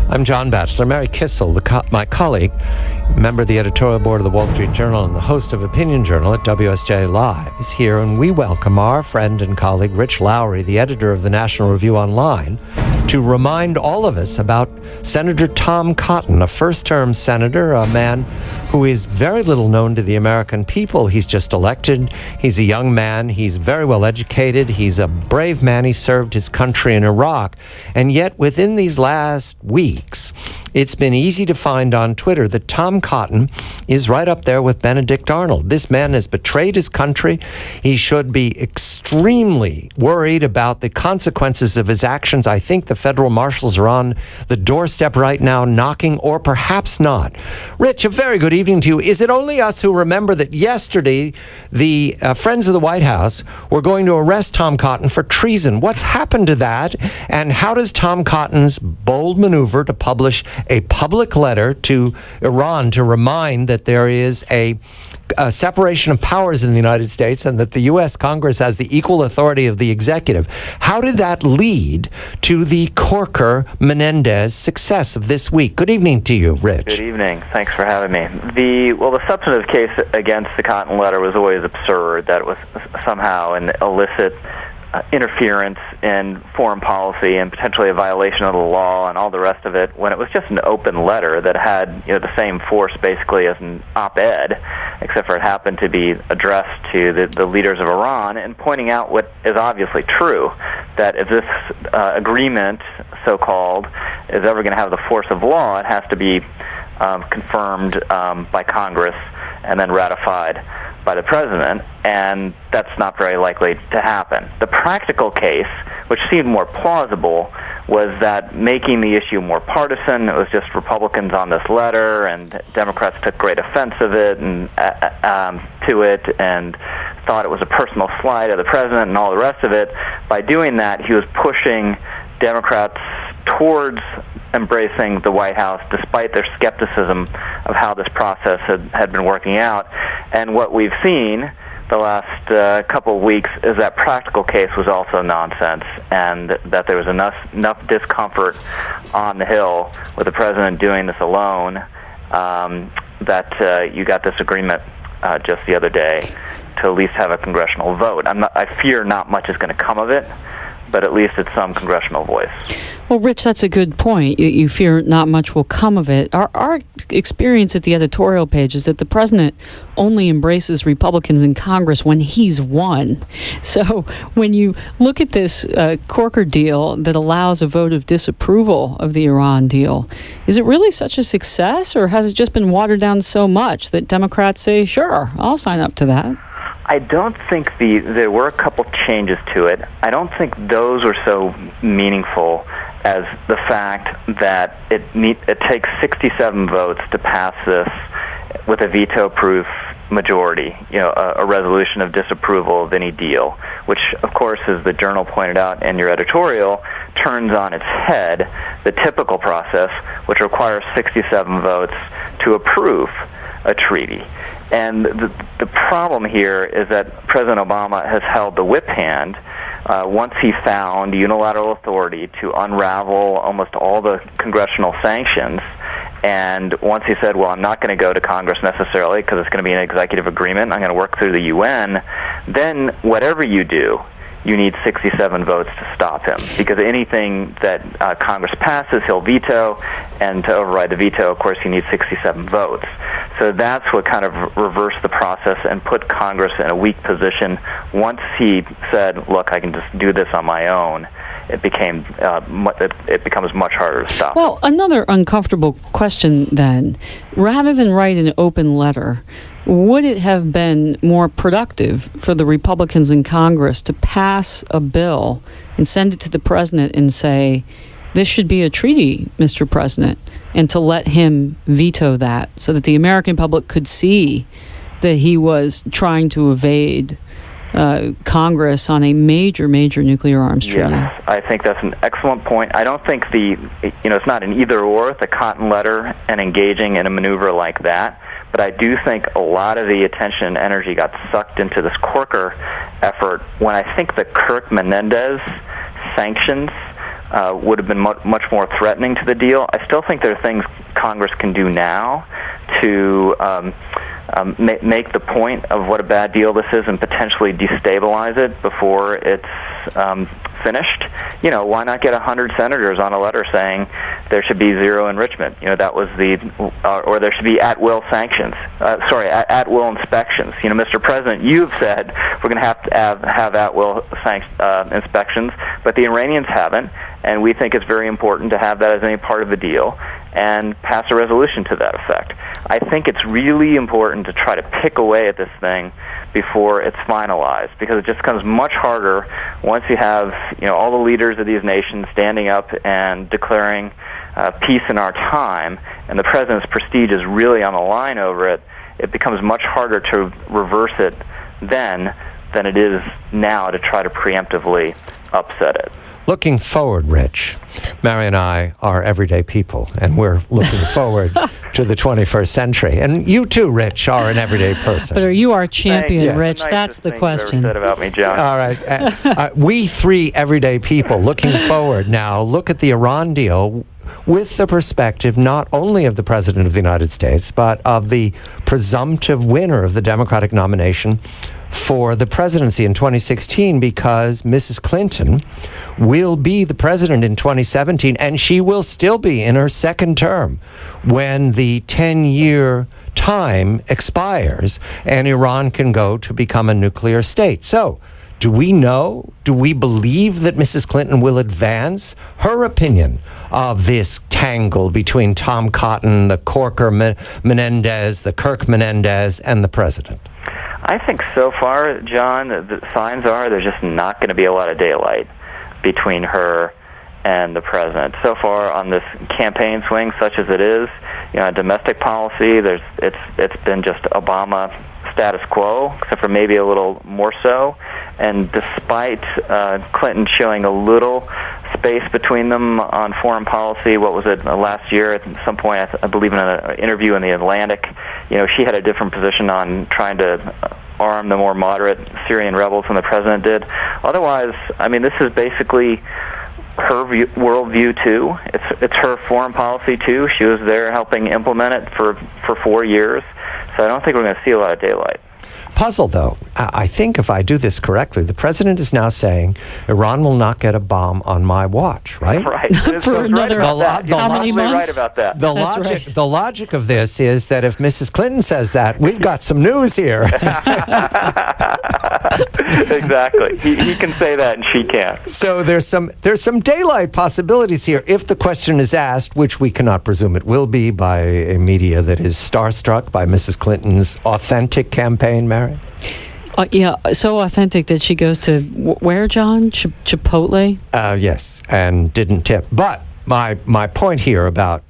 I'm John Batchelor. Mary Kissel, my colleague, member of the editorial board of the Wall Street Journal and the host of Opinion Journal at WSJ Live, is here, and we welcome our friend and colleague Rich Lowry, the editor of the National Review Online, to remind all of us about Senator Tom Cotton, a first-term senator, a man who is very little known to the American people. He's just elected. He's a young man. He's very well educated. He's a brave man. He served his country in Iraq. And yet, within these last weeks, it's been easy to find on Twitter that Tom Cotton is right up there with Benedict Arnold. This man has betrayed his country. He should be extremely worried about the consequences of his actions. I think the federal marshals are on the doorstep right now, knocking, or perhaps not. Rich, a very good evening to you. Is it only us who remember that yesterday the Friends of the White House were going to arrest Tom Cotton for treason? What's happened to that? And how does Tom Cotton's bold maneuver to publish a public letter to Iran to remind that there is a separation of powers in the United States and that the U.S. Congress has the equal authority of the executive, how did that lead to the Corker-Menendez success of this week? Good evening to you, Rich. Good evening. Thanks for having me. The substantive case against the Cotton letter was always absurd, that it was somehow an illicit interference in foreign policy and potentially a violation of the law and all the rest of it, when it was just an open letter that had the same force basically as an op-ed, except for it happened to be addressed to the leaders of Iran and pointing out what is obviously true, that if this agreement, so-called, is ever going to have the force of law, it has to be confirmed by Congress and then ratified by the president, and that's not very likely to happen. The practical case, which seemed more plausible, was that making the issue more partisan. It was just Republicans on this letter, and Democrats took great offense of it and to it, and thought it was a personal slight of the president and all the rest of it. By doing that, he was pushing Democrats towards embracing the White House, despite their skepticism of how this process had been working out. And what we've seen the last couple of weeks is that practical case was also nonsense, and that there was enough discomfort on the Hill with the president doing this alone, that you got this agreement just the other day to at least have a congressional vote. I fear not much is going to come of it, but at least it's some congressional voice. Well, Rich, that's a good point. You fear not much will come of it. Our experience at the editorial page is that the president only embraces Republicans in Congress when he's won. So when you look at this Corker deal that allows a vote of disapproval of the Iran deal, is it really such a success, or has it just been watered down so much that Democrats say, sure, I'll sign up to that? I don't think there were a couple changes to it. I don't think those were so meaningful as the fact that it takes 67 votes to pass this with a veto-proof majority, a resolution of disapproval of any deal, which, of course, as the Journal pointed out in your editorial, turns on its head the typical process, which requires 67 votes to approve a treaty. And the problem here is that President Obama has held the whip hand once he found unilateral authority to unravel almost all the congressional sanctions. And once he said, well, I'm not going to go to Congress necessarily because it's going to be an executive agreement, I'm going to work through the UN, then whatever you do, you need 67 votes to stop him, because anything that Congress passes, he'll veto, and to override the veto, of course, he needs 67 votes. So that's what kind of reversed the process and put Congress in a weak position. Once he said, look, I can just do this on my own, it becomes much harder to stop. Well, another uncomfortable question then. Rather than write an open letter, would it have been more productive for the Republicans in Congress to pass a bill and send it to the president and say, this should be a treaty, Mr. President, and to let him veto that so that the American public could see that he was trying to evade Congress on a major nuclear arms treaty? Yes, I think that's an excellent point. I don't think it's not an either-or, the Cotton letter and engaging in a maneuver like that. But I do think a lot of the attention and energy got sucked into this Corker effort when I think the Kirk-Menendez sanctions would have been much more threatening to the deal. I still think there are things Congress can do now to make the point of what a bad deal this is and potentially destabilize it before it's finished. Why not get 100 senators on a letter saying there should be zero enrichment? That was or there should be at-will sanctions. At-will inspections. Mr. President, you've said we're going to have at-will inspections, but the Iranians haven't, and we think it's very important to have that as any part of the deal and pass a resolution to that effect. I think it's really important to try to pick away at this thing before it's finalized, because it just becomes much harder once you have all the leaders of these nations standing up and declaring peace in our time, and the president's prestige is really on the line over it. It becomes much harder to reverse it then than it is now to try to preemptively upset it. Looking forward, Rich, Mary and I are everyday people, and we're looking forward to the 21st century. And you too, Rich, are an everyday person. But are you our champion, Yes. Rich? That's the question. Said about me, John. All right. We three everyday people looking forward now look at the Iran deal with the perspective not only of the President of the United States, but of the presumptive winner of the Democratic nomination for the presidency in 2016, because Mrs. Clinton will be the president in 2017, and she will still be in her second term when the 10-year time expires and Iran can go to become a nuclear state. So, do we believe that Mrs. Clinton will advance her opinion of this tangle between Tom Cotton, the Corker Menendez, the Kirk Menendez, and the president? I think so far, John, the signs are there's just not going to be a lot of daylight between her and the president. So far on this campaign swing, such as it is, domestic policy, it's been just Obama status quo, except for maybe a little more so. And despite Clinton showing a little space between them on foreign policy, what was it, last year at some point, I believe in an interview in The Atlantic, she had a different position on trying to arm the more moderate Syrian rebels than the president did. Otherwise, this is basically her worldview too. It's her foreign policy too. She was there helping implement it for 4 years. So I don't think we're going to see a lot of daylight. Puzzle, though. I think if I do this correctly, the president is now saying Iran will not get a bomb on my watch, right? Right. For another how many months? Right about that. The logic of this is that if Mrs. Clinton says that, we've got some news here. Exactly. He can say that and she can't. So there's some daylight possibilities here if the question is asked, which we cannot presume it will be by a media that is starstruck by Mrs. Clinton's authentic campaign, Mary. Yeah, so authentic that she goes to where, John? Chipotle? Yes, and didn't tip. But my point here about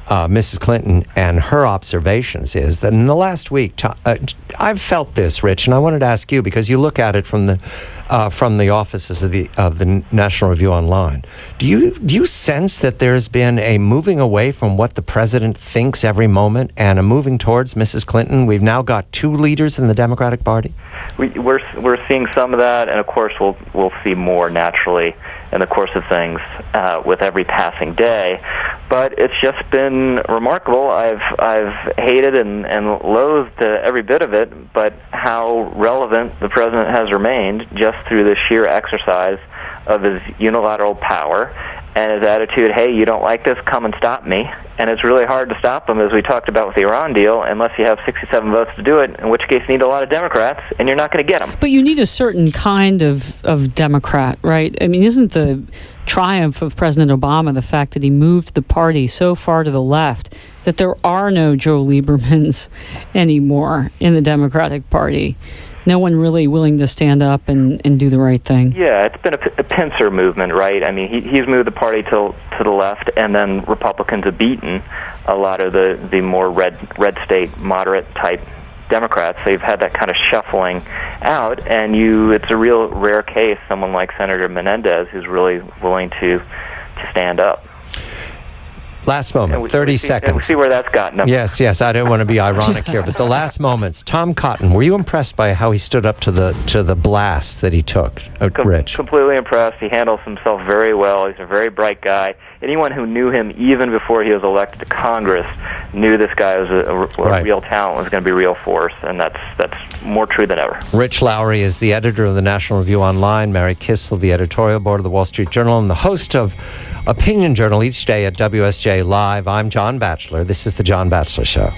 Mrs. Clinton and her observations is that in the last week, I've felt this, Rich, and I wanted to ask you, because you look at it from the offices of the National Review Online. Do you sense that there's been a moving away from what the president thinks every moment and a moving towards Mrs. Clinton? We've now got two leaders in the Democratic Party. We're seeing some of that, and of course we'll see more naturally in the course of things with every passing day. But it's just been remarkable. I've hated and loathed every bit of it, but how relevant the president has remained just through the sheer exercise of his unilateral power and his attitude, hey, you don't like this, come and stop me. And it's really hard to stop him, as we talked about with the Iran deal, unless you have 67 votes to do it, in which case you need a lot of Democrats, and you're not going to get them. But you need a certain kind of Democrat, right? Isn't the triumph of President Obama the fact that he moved the party so far to the left that there are no Joe Liebermans anymore in the Democratic Party? No one really willing to stand up and do the right thing. Yeah, it's been a pincer movement, right? He's moved the party to the left, and then Republicans have beaten a lot of the more red state, moderate type Democrats. They've had that kind of shuffling out, and it's a real rare case, someone like Senator Menendez, who's really willing to stand up. Last moment, 30 seconds. And we see where that's gotten him. Yes, I don't want to be ironic here, but the last moments. Tom Cotton, were you impressed by how he stood up to the blast that he took, Rich? Completely impressed. He handles himself very well. He's a very bright guy. Anyone who knew him even before he was elected to Congress knew this guy was a real talent, was going to be a real force, and that's more true than ever. Rich Lowry is the editor of the National Review Online, Mary Kissel, the editorial board of the Wall Street Journal, and the host of Opinion Journal each day at WSJ Live. I'm John Batchelor. This is The John Batchelor Show.